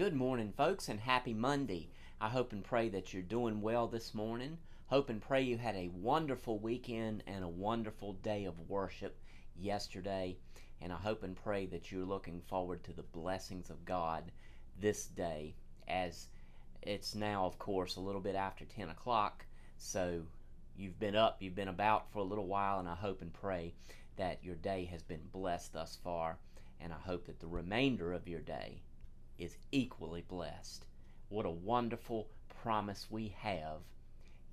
Good morning, folks, and happy Monday. I hope and pray that you're doing well this morning. Hope and pray you had a wonderful weekend and a wonderful day of worship yesterday. And I hope and pray that you're looking forward to the blessings of God this day, as it's now, of course, a little bit after 10 o'clock. So you've been up, you've been about for a little while, and I hope and pray that your day has been blessed thus far. And I hope that the remainder of your day is equally blessed. What a wonderful promise we have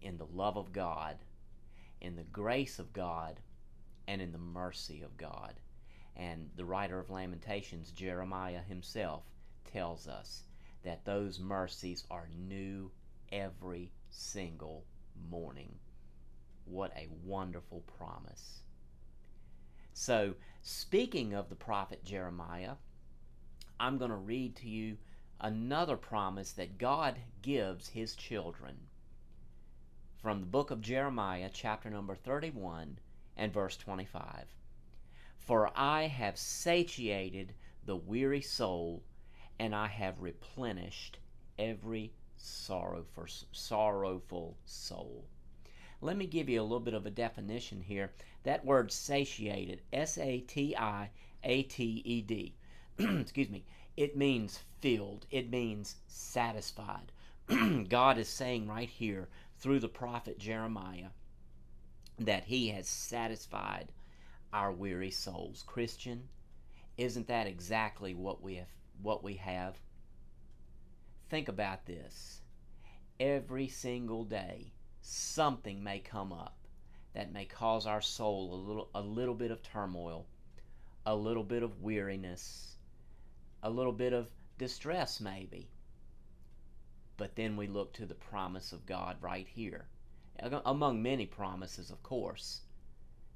in the love of God, in the grace of God, and in the mercy of God. And the writer of Lamentations, Jeremiah himself, tells us that those mercies are new every single morning. What a wonderful promise. So, speaking of the prophet Jeremiah, I'm going to read to you another promise that God gives His children from the book of Jeremiah, chapter number 31 and verse 25. For I have satiated the weary soul, and I have replenished every sorrowful soul. Let me give you a little bit of a definition here. That word satiated, S-A-T-I-A-T-E-D, excuse me, it means filled, it means satisfied. God is saying right here through the prophet Jeremiah that He has satisfied our weary souls. Christian, isn't that exactly what we have? Think about this. Every single day, something may come up that may cause our soul a little bit of turmoil, a little bit of weariness, a little bit of distress maybe. But then we look to the promise of God right here, among many promises, of course,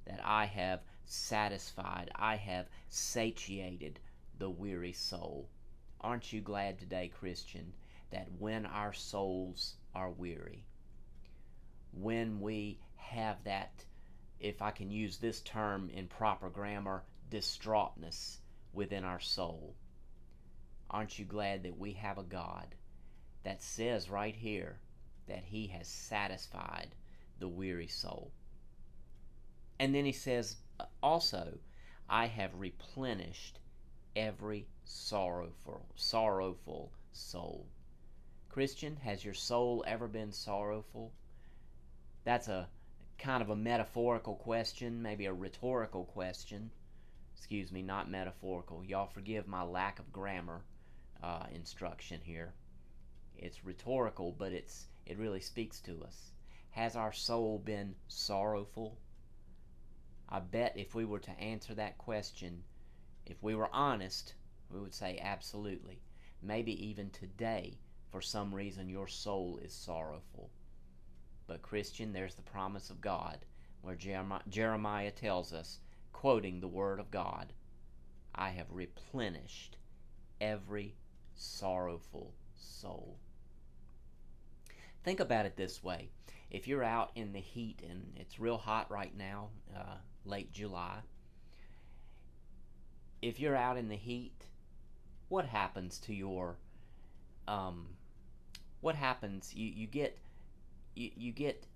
that I have satisfied, I have satiated the weary soul. Aren't you glad today, Christian, that when our souls are weary, when we have that, if I can use this term in proper grammar, distraughtness within our soul, aren't you glad that we have a God that says right here that He has satisfied the weary soul? And then He says also, I have replenished every sorrowful soul. Christian, has your soul ever been sorrowful? That's a kind of a metaphorical question, maybe a rhetorical question. Excuse me, not metaphorical. Y'all forgive my lack of grammar instruction here. It's rhetorical, but it really speaks to us. Has our soul been sorrowful? I bet if we were to answer that question, if we were honest, we would say absolutely. Maybe even today, for some reason, your soul is sorrowful. But Christian, there's the promise of God, where Jeremiah tells us, quoting the Word of God, I have replenished every sorrowful soul. Think about it this way. If you're out in the heat, and it's real hot right now, late July, if you're out in the heat, what happens to your, what happens? You get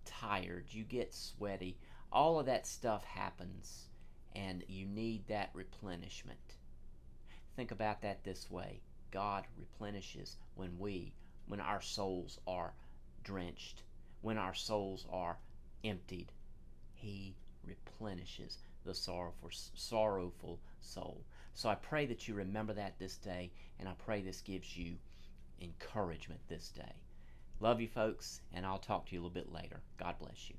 tired, you get sweaty, all of that stuff happens, and you need that replenishment. Think about that this way. God replenishes when our souls are drenched, when our souls are emptied. He replenishes the sorrowful soul. So I pray that you remember that this day, and I pray this gives you encouragement this day. Love you, folks, and I'll talk to you a little bit later. God bless you.